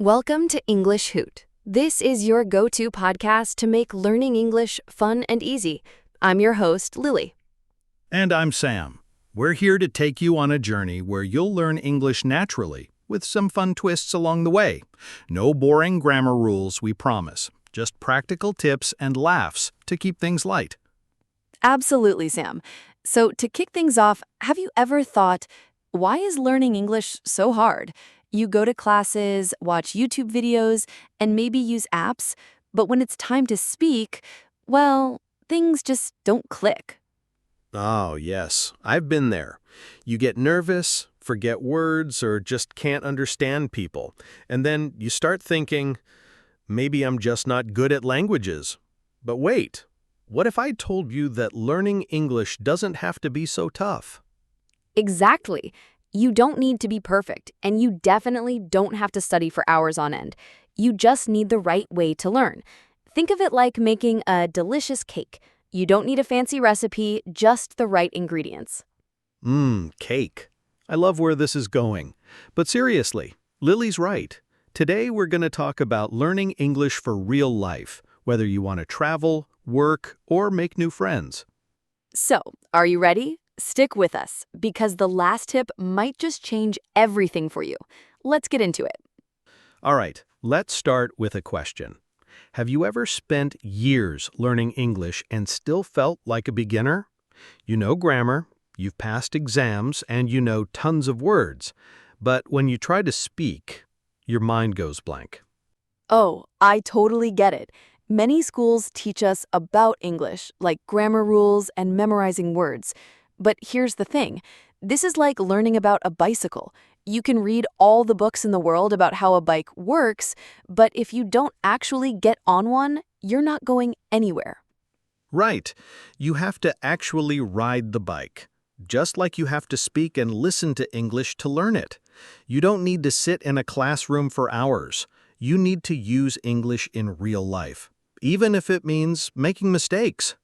Welcome to English Hoot. This is your go-to podcast to make learning English fun and easy. I'm your host, Lily. And I'm Sam. We're here to take you on a journey where you'll learn English naturally, with some fun twists along the way. No boring grammar rules, we promise. Just practical tips and laughs to keep things light. Absolutely, Sam. So to kick things off, have you ever thought, why is learning English so hard? You go to classes, watch YouTube videos, and maybe use apps, but when it's time to speak, well, things just don't click. Oh, yes. I've been there. You get nervous, forget words, or just can't understand people. And then you start thinking, maybe I'm just not good at languages. But wait, what if I told you that learning English doesn't have to be so tough? Exactly. You don't need to be perfect, and you definitely don't have to study for hours on end. You just need the right way to learn. Think of it like making a delicious cake. You don't need a fancy recipe, just the right ingredients. Cake. I love where this is going. But seriously, Lily's right. Today we're going to talk about learning English for real life, whether you want to travel, work, or make new friends. So, are you ready? Stick with us, because the last tip might just change everything for you. Let's get into it. All right, let's start with a question. Have you ever spent years learning English and still felt like a beginner? You know grammar, you've passed exams, and you know tons of words. But when you try to speak, your mind goes blank. Oh, I totally get it. Many schools teach us about English, like grammar rules and memorizing words. But here's the thing. This is like learning about a bicycle. You can read all the books in the world about how a bike works, but if you don't actually get on one, you're not going anywhere. Right. You have to actually ride the bike, just like you have to speak and listen to English to learn it. You don't need to sit in a classroom for hours. You need to use English in real life, even if it means making mistakes.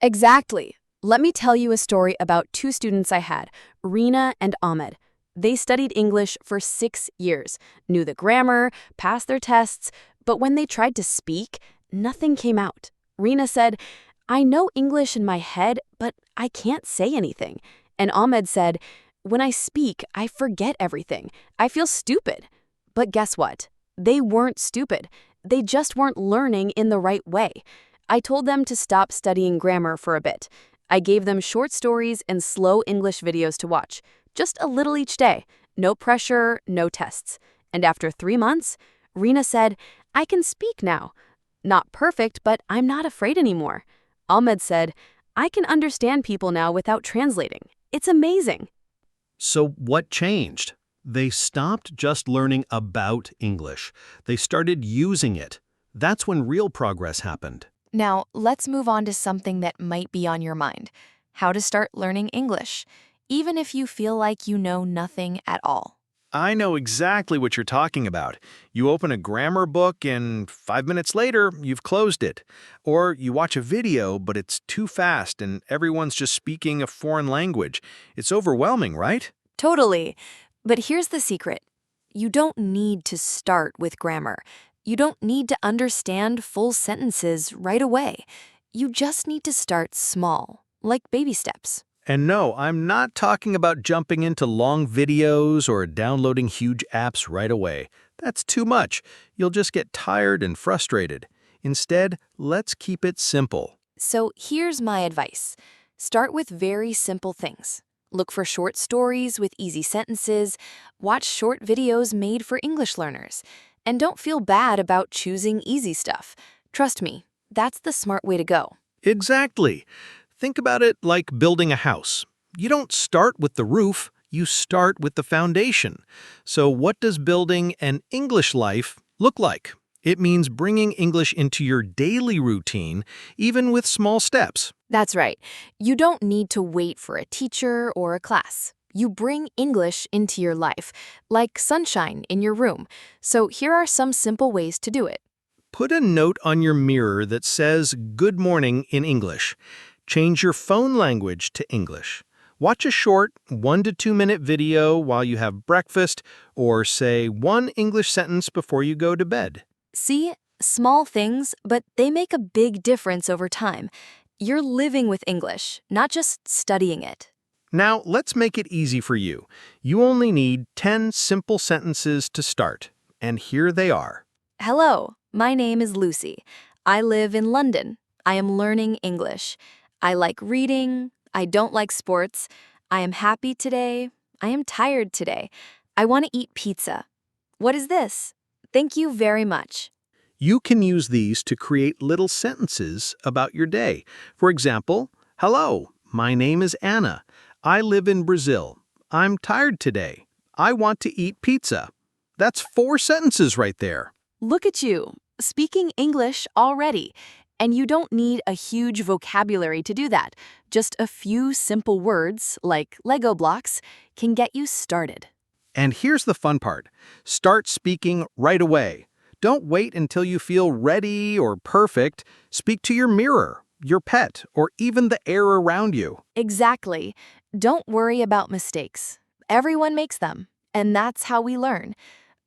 Exactly. Let me tell you a story about two students I had, Rina and Ahmed. They studied English for 6 years, knew the grammar, passed their tests, but when they tried to speak, nothing came out. Rina said, "I know English in my head, but I can't say anything." And Ahmed said, "When I speak, I forget everything. I feel stupid." But guess what? They weren't stupid. They just weren't learning in the right way. I told them to stop studying grammar for a bit. I gave them short stories and slow English videos to watch, just a little each day. No pressure, no tests. And after 3 months, Rina said, "I can speak now. Not perfect, but I'm not afraid anymore." Ahmed said, "I can understand people now without translating. It's amazing." So what changed? They stopped just learning about English. They started using it. That's when real progress happened. Now, let's move on to something that might be on your mind: how to start learning English, even if you feel like you know nothing at all. I know exactly what you're talking about. You open a grammar book and 5 minutes later, you've closed it. Or you watch a video, but it's too fast and everyone's just speaking a foreign language. It's overwhelming, right? Totally. But here's the secret. You don't need to start with grammar. You don't need to understand full sentences right away. You just need to start small, like baby steps. And no, I'm not talking about jumping into long videos or downloading huge apps right away. That's too much. You'll just get tired and frustrated. Instead, let's keep it simple. So here's my advice. Start with very simple things. Look for short stories with easy sentences. Watch short videos made for English learners. And don't feel bad about choosing easy stuff. Trust me, that's the smart way to go. Exactly. Think about it like building a house. You don't start with the roof, you start with the foundation. So what does building an English life look like? It means bringing English into your daily routine, even with small steps. That's right. You don't need to wait for a teacher or a class. You bring English into your life, like sunshine in your room. So here are some simple ways to do it. Put a note on your mirror that says "Good morning" in English. Change your phone language to English. Watch a short 1 to 2 minute video while you have breakfast, or say one English sentence before you go to bed. See, small things, but they make a big difference over time. You're living with English, not just studying it. Now, let's make it easy for you. You only need 10 simple sentences to start, and here they are. Hello, my name is Lucy. I live in London. I am learning English. I like reading. I don't like sports. I am happy today. I am tired today. I want to eat pizza. What is this? Thank you very much. You can use these to create little sentences about your day. For example, hello, my name is Anna. I live in Brazil. I'm tired today. I want to eat pizza. That's 4 sentences right there. Look at you, speaking English already. And you don't need a huge vocabulary to do that. Just a few simple words, like Lego blocks, can get you started. And here's the fun part. Start speaking right away. Don't wait until you feel ready or perfect. Speak to your mirror, your pet, or even the air around you. Exactly. Don't worry about mistakes. Everyone makes them, and that's how we learn.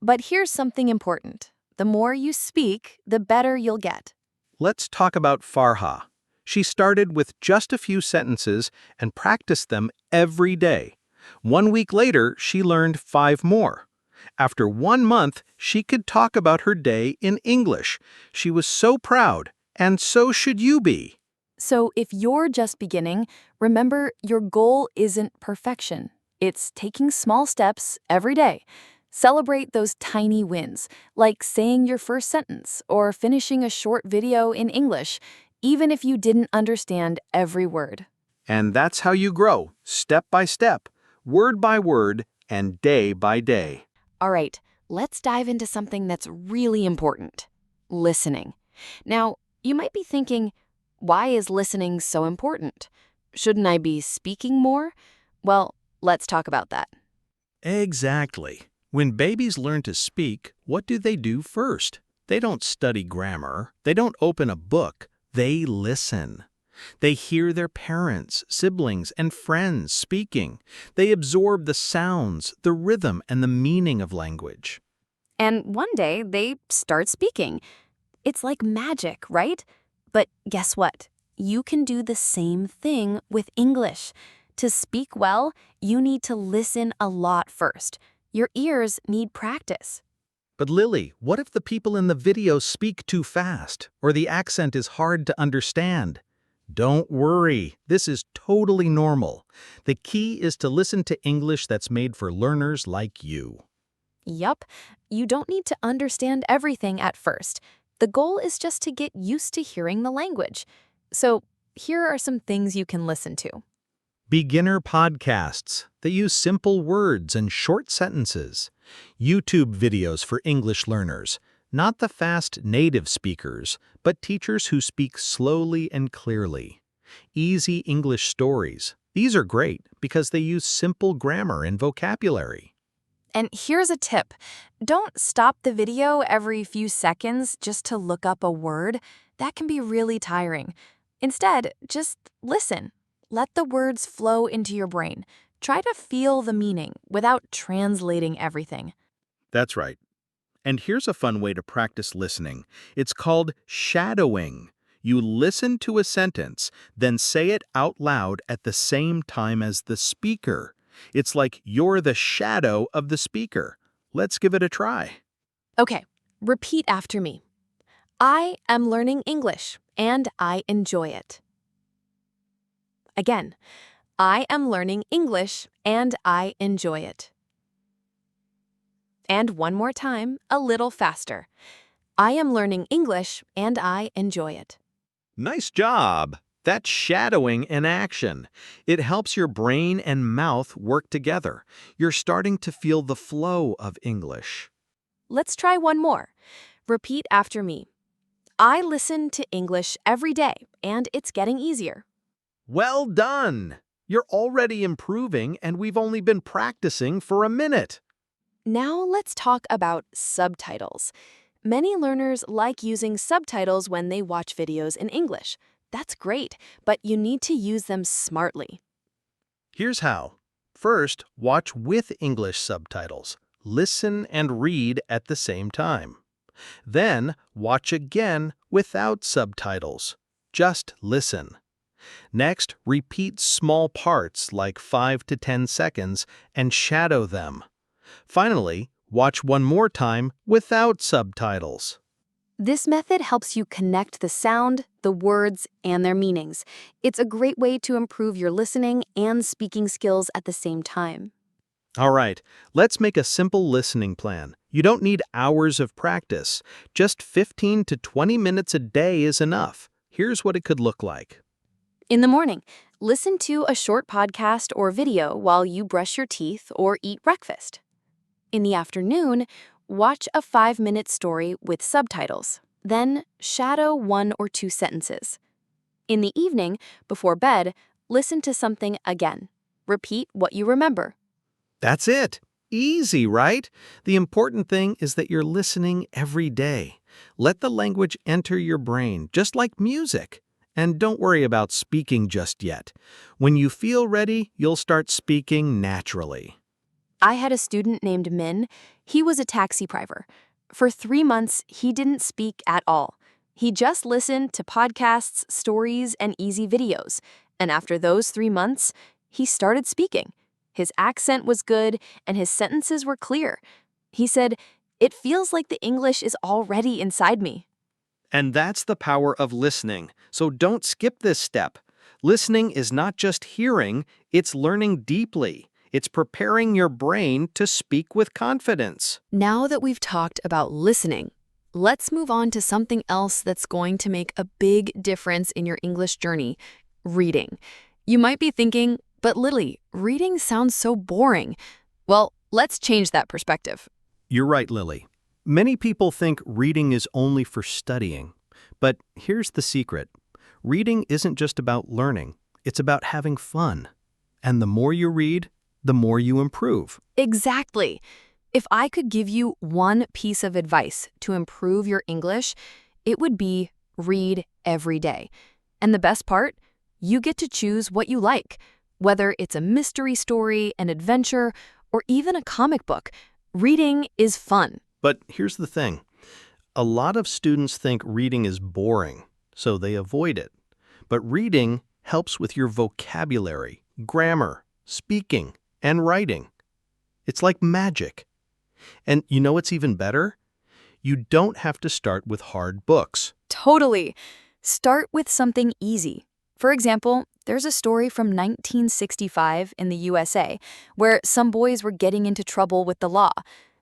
But here's something important. The more you speak, the better you'll get. Let's talk about Farha. She started with just a few sentences and practiced them every day. 1 week later, she learned 5 more. After 1 month, she could talk about her day in English. She was so proud, and so should you be. So if you're just beginning, remember your goal isn't perfection. It's taking small steps every day. Celebrate those tiny wins, like saying your first sentence or finishing a short video in English, even if you didn't understand every word. And that's how you grow, step by step, word by word, and day by day. All right, let's dive into something that's really important: listening. Now, you might be thinking, why is listening so important? Shouldn't I be speaking more? Well, let's talk about that. Exactly. When babies learn to speak, what do they do first? They don't study grammar. They don't open a book. They listen. They hear their parents, siblings, and friends speaking. They absorb the sounds, the rhythm, and the meaning of language. And one day, they start speaking. It's like magic, right? But guess what? You can do the same thing with English. To speak well, you need to listen a lot first. Your ears need practice. But Lily, what if the people in the video speak too fast, or the accent is hard to understand? Don't worry, this is totally normal. The key is to listen to English that's made for learners like you. Yup, you don't need to understand everything at first. The goal is just to get used to hearing the language. So here are some things you can listen to. Beginner podcasts that use simple words and short sentences. YouTube videos for English learners, not the fast native speakers, but teachers who speak slowly and clearly. Easy English stories. These are great because they use simple grammar and vocabulary. And here's a tip. Don't stop the video every few seconds just to look up a word. That can be really tiring. Instead, just listen. Let the words flow into your brain. Try to feel the meaning without translating everything. That's right. And here's a fun way to practice listening. It's called shadowing. You listen to a sentence, then say it out loud at the same time as the speaker. It's like you're the shadow of the speaker. Let's give it a try. Okay, repeat after me. I am learning English, and I enjoy it. Again, I am learning English, and I enjoy it. And one more time, a little faster. I am learning English, and I enjoy it. Nice job! That's shadowing in action. It helps your brain and mouth work together. You're starting to feel the flow of English. Let's try one more. Repeat after me. I listen to English every day, and it's getting easier. Well done! You're already improving, and we've only been practicing for a minute. Now let's talk about subtitles. Many learners like using subtitles when they watch videos in English. That's great, but you need to use them smartly. Here's how. First, watch with English subtitles. Listen and read at the same time. Then, watch again without subtitles. Just listen. Next, repeat small parts like 5 to 10 seconds and shadow them. Finally, watch one more time without subtitles. This method helps you connect the sound, the words, and their meanings. It's a great way to improve your listening and speaking skills at the same time. All right, let's make a simple listening plan. You don't need hours of practice. Just 15 to 20 minutes a day is enough. Here's what it could look like. In the morning, listen to a short podcast or video while you brush your teeth or eat breakfast. In the afternoon, watch a 5-minute story with subtitles. Then, shadow 1 or 2 sentences. In the evening, before bed, listen to something again. Repeat what you remember. That's it. Easy, right? The important thing is that you're listening every day. Let the language enter your brain, just like music. And don't worry about speaking just yet. When you feel ready, you'll start speaking naturally. I had a student named Min. He was a taxi driver. For 3 months, he didn't speak at all. He just listened to podcasts, stories, and easy videos. And after those 3 months, he started speaking. His accent was good, and his sentences were clear. He said, "It feels like the English is already inside me." And that's the power of listening. So don't skip this step. Listening is not just hearing, it's learning deeply. It's preparing your brain to speak with confidence. Now that we've talked about listening, let's move on to something else that's going to make a big difference in your English journey: reading. You might be thinking, but Lily, reading sounds so boring. Well, let's change that perspective. You're right, Lily. Many people think reading is only for studying. But here's the secret. Reading isn't just about learning. It's about having fun. And the more you read, the more you improve. Exactly. If I could give you one piece of advice to improve your English, it would be read every day. And the best part, you get to choose what you like. Whether it's a mystery story, an adventure, or even a comic book, reading is fun. But here's the thing. A lot of students think reading is boring, so they avoid it. But reading helps with your vocabulary, grammar, speaking, and writing. It's like magic. And you know what's even better? You don't have to start with hard books. Totally. Start with something easy. For example, there's a story from 1965 in the USA where some boys were getting into trouble with the law.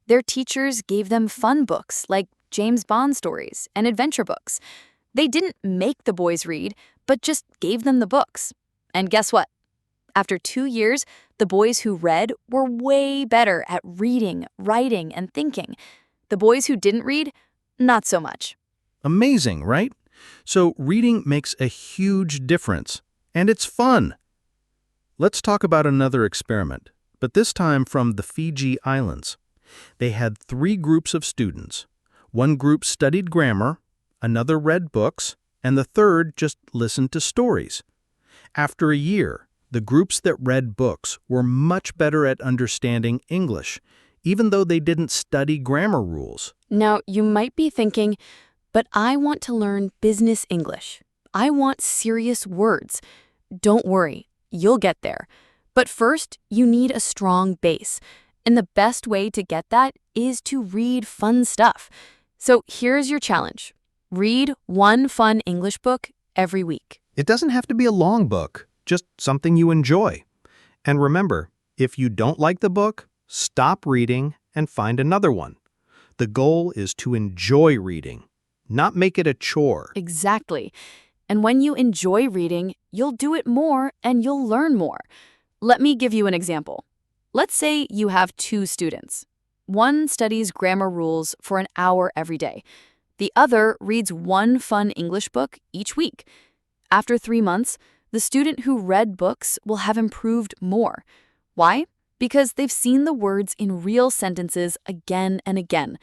Their teachers gave them fun books like James Bond stories and adventure books. They didn't make the boys read, but just gave them the books. And guess what? After 2 years, the boys who read were way better at reading, writing, and thinking. The boys who didn't read, not so much. Amazing, right? So reading makes a huge difference, and it's fun. Let's talk about another experiment, but this time from the Fiji Islands. They had 3 groups of students. One group studied grammar, another read books, and the third just listened to stories. After a year, the groups that read books were much better at understanding English, even though they didn't study grammar rules. Now, you might be thinking, but I want to learn business English. I want serious words. Don't worry, you'll get there. But first, you need a strong base. And the best way to get that is to read fun stuff. So here's your challenge. Read one fun English book every week. It doesn't have to be a long book, just something you enjoy. And remember, if you don't like the book, stop reading and find another one. The goal is to enjoy reading, not make it a chore. Exactly. And when you enjoy reading, you'll do it more and you'll learn more. Let me give you an example. Let's say you have 2 students. One studies grammar rules for an hour every day. The other reads one fun English book each week. After 3 months, the student who read books will have improved more. Why? Because they've seen the words in real sentences again and again.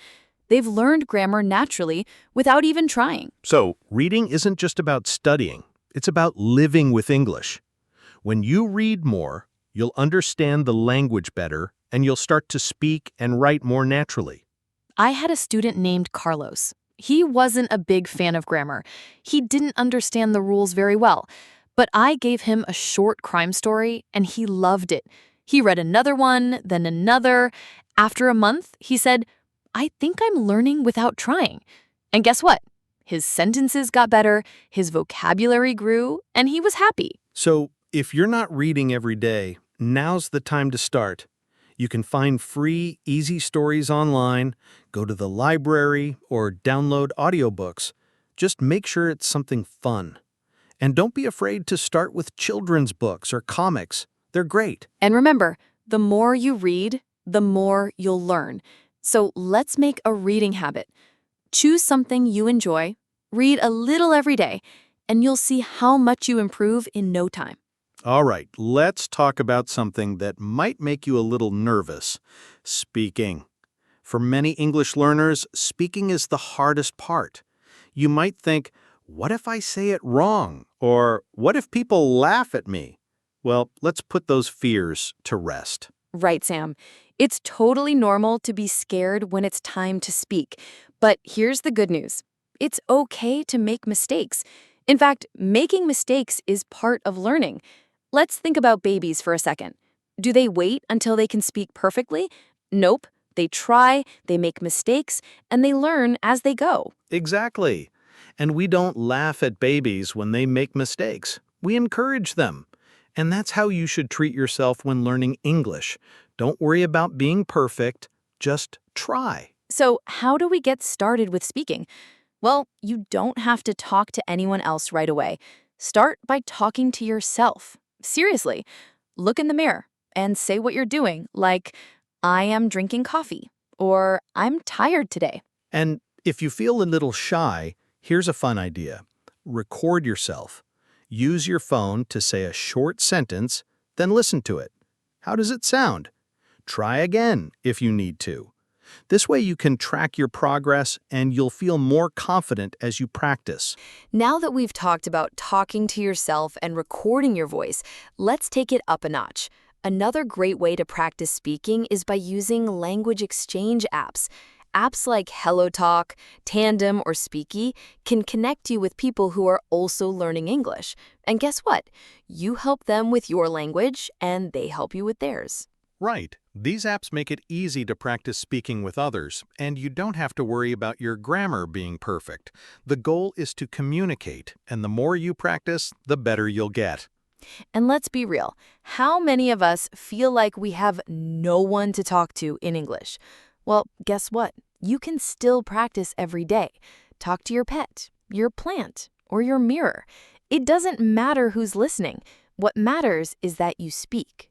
They've learned grammar naturally without even trying. So, reading isn't just about studying. It's about living with English. When you read more, You'll understand the language better, and you'll start to speak and write more naturally. I had a student named Carlos. He wasn't a big fan of grammar. He didn't understand the rules very well. But I gave him a short crime story, and he loved it. He read another one, then another. After a month, he said, "I think I'm learning without trying." And guess what? His sentences got better, his vocabulary grew, and he was happy. So, if you're not reading every day, now's the time to start. You can find free, easy stories online, go to the library, or download audiobooks. Just make sure it's something fun. And don't be afraid to start with children's books or comics. They're great. And remember, the more you read, the more you'll learn. So let's make a reading habit. Choose something you enjoy, read a little every day, and you'll see how much you improve in no time. All right, let's talk about something that might make you a little nervous. Speaking. For many English learners, speaking is the hardest part. You might think, what if I say it wrong? Or what if people laugh at me? Well, let's put those fears to rest. Right, Sam. It's totally normal to be scared when it's time to speak. But here's the good news. It's okay to make mistakes. In fact, making mistakes is part of learning. Let's think about babies for a second. Do they wait until they can speak perfectly? Nope. They try, they make mistakes, and they learn as they go. Exactly. And we don't laugh at babies when they make mistakes. We encourage them. And that's how you should treat yourself when learning English. Don't worry about being perfect. Just try. So, how do we get started with speaking? Well, you don't have to talk to anyone else right away. Start by talking to yourself. Seriously, look in the mirror and say what you're doing, like, "I am drinking coffee," or "I'm tired today." And if you feel a little shy, here's a fun idea. Record yourself. Use your phone to say a short sentence, then listen to it. How does it sound? Try again if you need to. This way you can track your progress and you'll feel more confident as you practice. Now that we've talked about talking to yourself and recording your voice, let's take it up a notch. Another great way to practice speaking is by using language exchange apps. Apps like HelloTalk, Tandem, or Speaky can connect you with people who are also learning English. And guess what? You help them with your language, and they help you with theirs. Right. These apps make it easy to practice speaking with others, and you don't have to worry about your grammar being perfect. The goal is to communicate, and the more you practice, the better you'll get. And let's be real, how many of us feel like we have no one to talk to in English? Well, guess what? You can still practice every day. Talk to your pet, your plant, or your mirror. It doesn't matter who's listening. What matters is that you speak.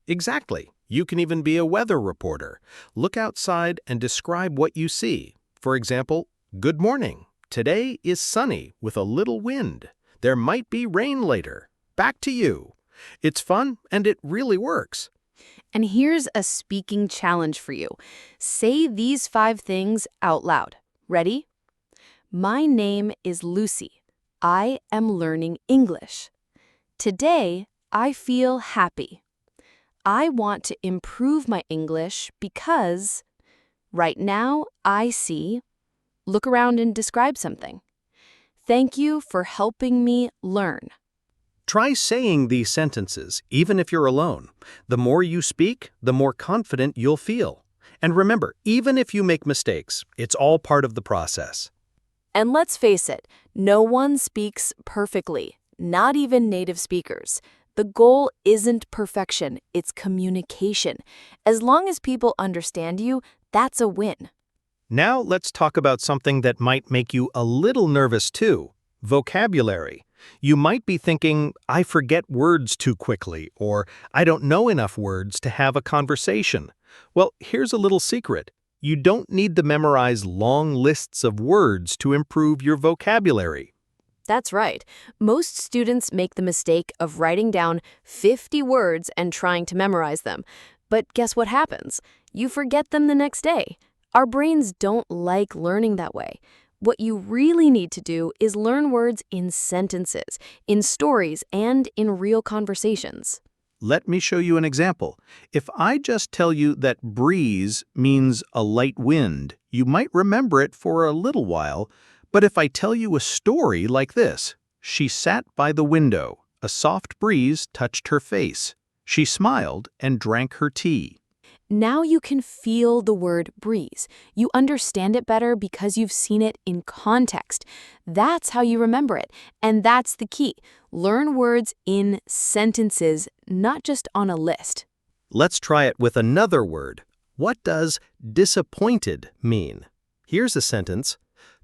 Exactly. You can even be a weather reporter. Look outside and describe what you see. For example, "Good morning. Today is sunny with a little wind. There might be rain later. Back to you." It's fun and it really works. And here's a speaking challenge for you. Say these 5 things out loud. Ready? My name is Lucy. I am learning English. Today, I feel happy. I want to improve my English because right now I see. Look around and describe something. Thank you for helping me learn. Try saying these sentences, even if you're alone. The more you speak, the more confident you'll feel. And remember, even if you make mistakes, it's all part of the process. And let's face it, no one speaks perfectly, not even native speakers. The goal isn't perfection, it's communication. As long as people understand you, that's a win. Now let's talk about something that might make you a little nervous too: vocabulary. You might be thinking, I forget words too quickly, or I don't know enough words to have a conversation. Well, here's a little secret. You don't need to memorize long lists of words to improve your vocabulary. That's right. Most students make the mistake of writing down 50 words and trying to memorize them. But guess what happens? You forget them the next day. Our brains don't like learning that way. What you really need to do is learn words in sentences, in stories, and in real conversations. Let me show you an example. If I just tell you that breeze means a light wind, you might remember it for a little while, but if I tell you a story like this, she sat by the window, a soft breeze touched her face. She smiled and drank her tea. Now you can feel the word breeze. You understand it better because you've seen it in context. That's how you remember it. And that's the key. Learn words in sentences, not just on a list. Let's try it with another word. What does disappointed mean? Here's a sentence.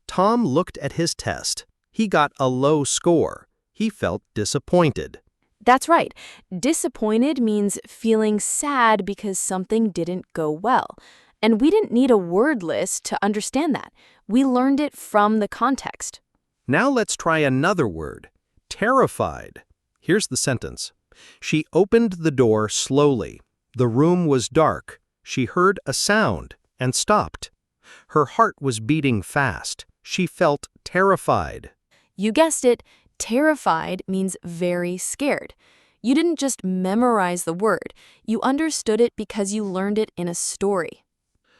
Tom looked at his test. He got a low score. He felt disappointed. That's right. Disappointed means feeling sad because something didn't go well. And we didn't need a word list to understand that. We learned it from the context. Now let's try another word. Terrified. Here's the sentence. She opened the door slowly. The room was dark. She heard a sound and stopped. Her heart was beating fast. She felt terrified. You guessed it. Terrified means very scared. You didn't just memorize the word. You understood it because you learned it in a story.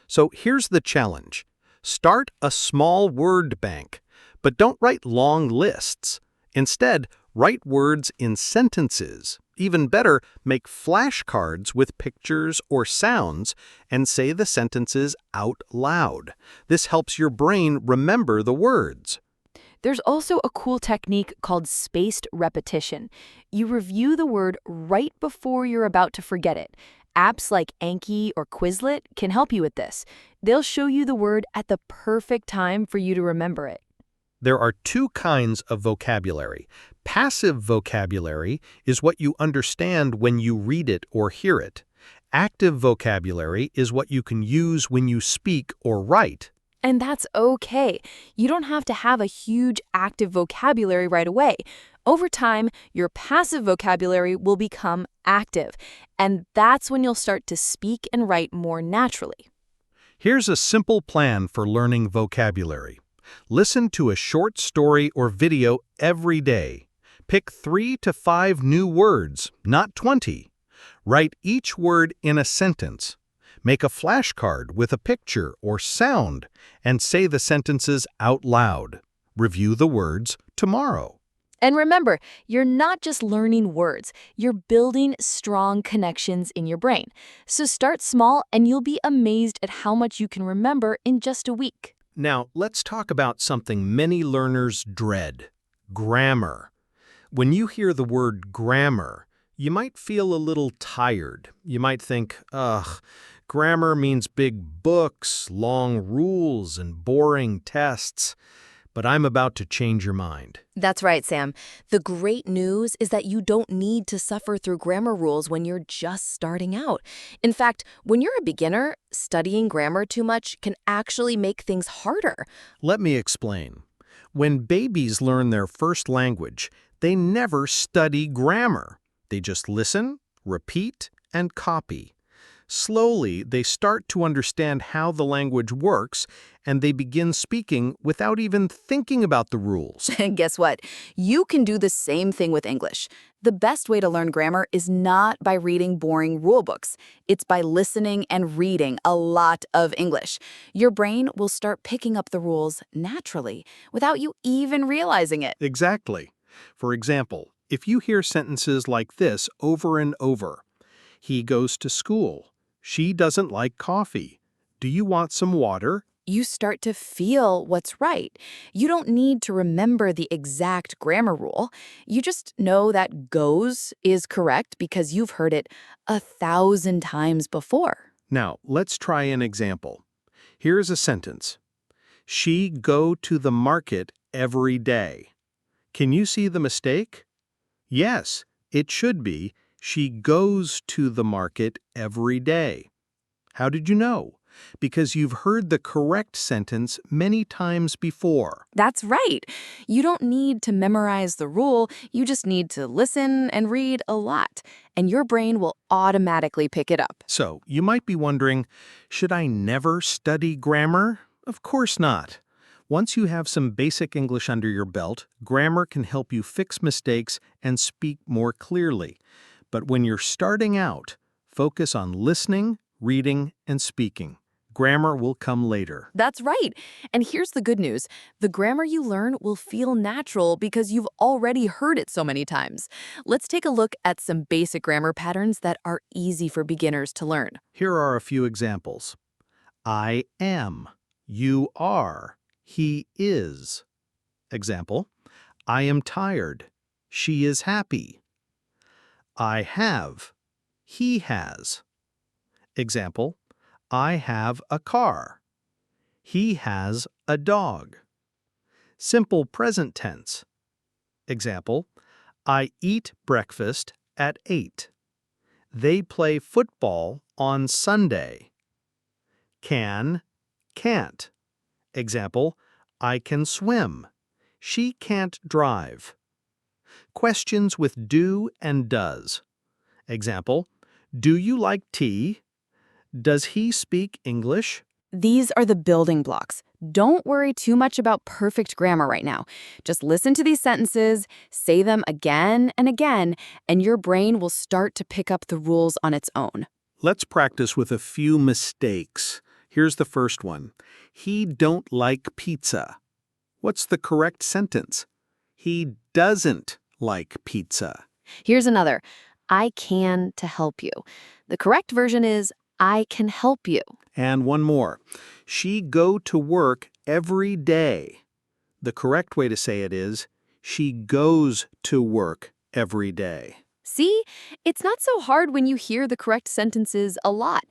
So here's the challenge. Start a small word bank, but don't write long lists. Instead, write words in sentences. Even better, make flashcards with pictures or sounds and say the sentences out loud. This helps your brain remember the words. There's also a cool technique called spaced repetition. You review the word right before you're about to forget it. Apps like Anki or Quizlet can help you with this. They'll show you the word at the perfect time for you to remember it. There are two kinds of vocabulary. Passive vocabulary is what you understand when you read it or hear it. Active vocabulary is what you can use when you speak or write. And that's okay. You don't have to have a huge active vocabulary right away. Over time, your passive vocabulary will become active, and that's when you'll start to speak and write more naturally. Here's a simple plan for learning vocabulary. Listen to a short story or video every day. Pick 3 to 5 new words, not 20. Write each word in a sentence. Make a flashcard with a picture or sound and say the sentences out loud. Review the words tomorrow. And remember, you're not just learning words, you're building strong connections in your brain. So start small and you'll be amazed at how much you can remember in just a week. Now, let's talk about something many learners dread: grammar. When you hear the word grammar, you might feel a little tired. You might think, ugh, grammar means big books, long rules, and boring tests. But I'm about to change your mind. That's right, Sam. The great news is that you don't need to suffer through grammar rules when you're just starting out. In fact, when you're a beginner, studying grammar too much can actually make things harder. Let me explain. When babies learn their first language, they never study grammar. They just listen, repeat, and copy. Slowly, they start to understand how the language works, and they begin speaking without even thinking about the rules. And guess what? You can do the same thing with English. The best way to learn grammar is not by reading boring rule books. It's by listening and reading a lot of English. Your brain will start picking up the rules naturally without you even realizing it. Exactly. For example, if you hear sentences like this over and over, he goes to school. She doesn't like coffee. Do you want some water? You start to feel what's right. You don't need to remember the exact grammar rule. You just know that goes is correct because you've heard it 1,000 times before. Now, let's try an example. Here's a sentence. She go to the market every day. Can you see the mistake? Yes, it should be, she goes to the market every day. How did you know? Because you've heard the correct sentence many times before. That's right. You don't need to memorize the rule. You just need to listen and read a lot, and your brain will automatically pick it up. So, you might be wondering, should I never study grammar? Of course not. Once you have some basic English under your belt, grammar can help you fix mistakes and speak more clearly. But when you're starting out, focus on listening, reading, and speaking. Grammar will come later. That's right. And here's the good news. The grammar you learn will feel natural because you've already heard it so many times. Let's take a look at some basic grammar patterns that are easy for beginners to learn. Here are a few examples. I am. You are. He is. Example, I am tired. She is happy. I have. He has. Example, I have a car. He has a dog. Simple present tense. Example, I eat breakfast at 8. They play football on Sunday. Can, can't. Example, I can swim. She can't drive. Questions with do and does. Example, do you like tea? Does he speak English? These are the building blocks. Don't worry too much about perfect grammar right now. Just listen to these sentences, say them again and again, and your brain will start to pick up the rules on its own. Let's practice with a few mistakes. Here's the first one. He don't like pizza. What's the correct sentence? He doesn't like pizza. Here's another. I can to help you. The correct version is I can help you. And one more. She go to work every day. The correct way to say it is, she goes to work every day. See, it's not so hard when you hear the correct sentences a lot.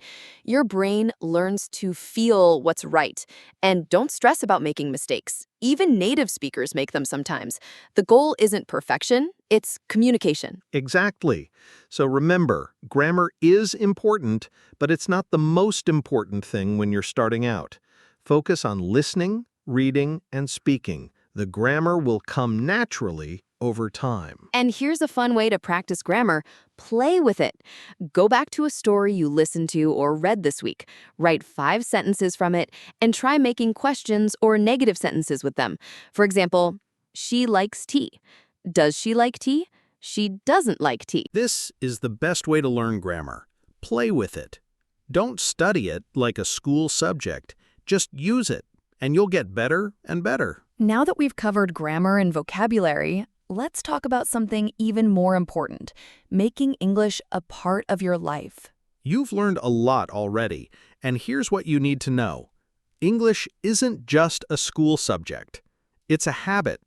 Your brain learns to feel what's right. And don't stress about making mistakes. Even native speakers make them sometimes. The goal isn't perfection, it's communication. Exactly. So remember, grammar is important, but it's not the most important thing when you're starting out. Focus on listening, reading, and speaking. The grammar will come naturally over time. And here's a fun way to practice grammar. Play with it. Go back to a story you listened to or read this week. Write 5 sentences from it and try making questions or negative sentences with them. For example, she likes tea. Does she like tea? She doesn't like tea. This is the best way to learn grammar. Play with it. Don't study it like a school subject. Just use it, and you'll get better and better. Now that we've covered grammar and vocabulary, let's talk about something even more important, making English a part of your life. You've learned a lot already, and here's what you need to know. English isn't just a school subject. It's a habit.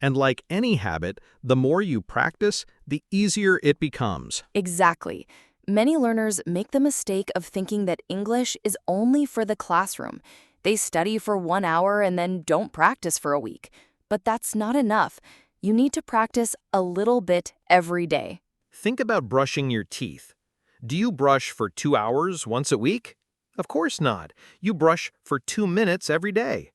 And like any habit, the more you practice, the easier it becomes. Exactly. Many learners make the mistake of thinking that English is only for the classroom. They study for 1 hour and then don't practice for a week. But that's not enough. You need to practice a little bit every day. Think about brushing your teeth. Do you brush for 2 hours once a week? Of course not. You brush for 2 minutes every day.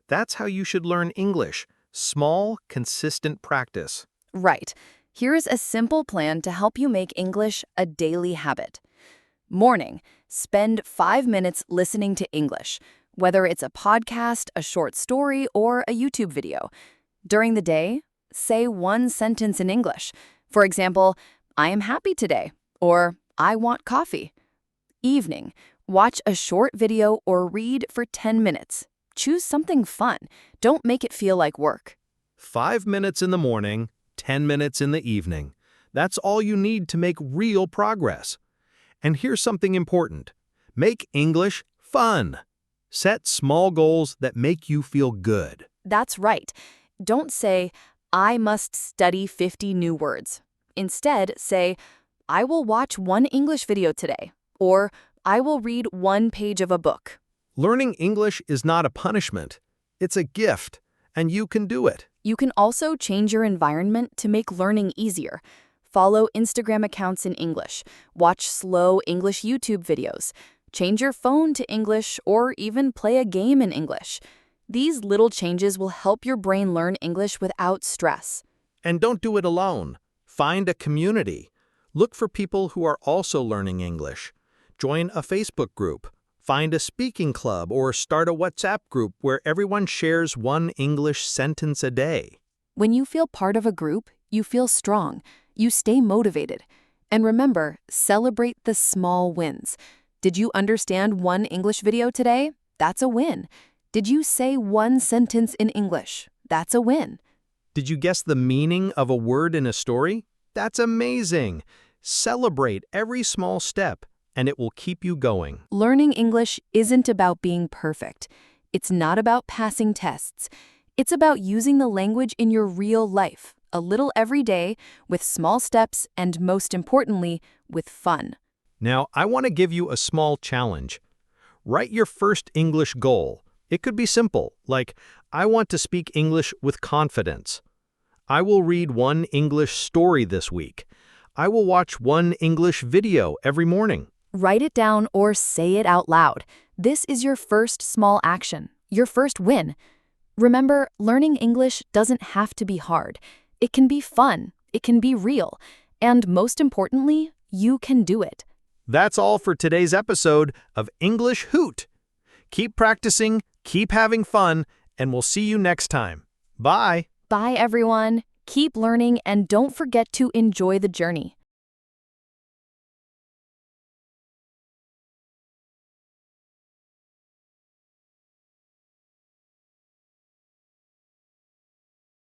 That's how you should learn English. Small, consistent practice. Right. Here is a simple plan to help you make English a daily habit. Morning. Spend 5 minutes listening to English, whether it's a podcast, a short story, or a YouTube video. During the day, say 1 sentence in English. For example, I am happy today, or I want coffee. Evening. Watch a short video or read for 10 minutes. Choose something fun. Don't make it feel like work. 5 minutes in the morning, 10 minutes in the evening. That's all you need to make real progress. And here's something important. Make English fun. Set small goals that make you feel good. That's right. Don't say, I must study 50 new words. Instead, say, I will watch 1 English video today, or I will read 1 page of a book. Learning English is not a punishment. It's a gift, and you can do it. You can also change your environment to make learning easier. Follow Instagram accounts in English. Watch slow English YouTube videos. Change your phone to English or even play a game in English. These little changes will help your brain learn English without stress. And don't do it alone. Find a community. Look for people who are also learning English. Join a Facebook group. Find a speaking club or start a WhatsApp group where everyone shares 1 English sentence a day. When you feel part of a group, you feel strong. You stay motivated. And remember, celebrate the small wins. Did you understand one English video today? That's a win. Did you say one sentence in English? That's a win. Did you guess the meaning of a word in a story? That's amazing! Celebrate every small step, and it will keep you going. Learning English isn't about being perfect. It's not about passing tests. It's about using the language in your real life, a little every day, with small steps, and most importantly, with fun. Now, I want to give you a small challenge. Write your first English goal. It could be simple, like, I want to speak English with confidence. I will read one English story this week. I will watch one English video every morning. Write it down or say it out loud. This is your first small action, your first win. Remember, learning English doesn't have to be hard. It can be fun, it can be real, and most importantly, you can do it. That's all for today's episode of English Hoot. Keep practicing, keep having fun, and we'll see you next time. Bye! Bye, everyone. Keep learning and don't forget to enjoy the journey.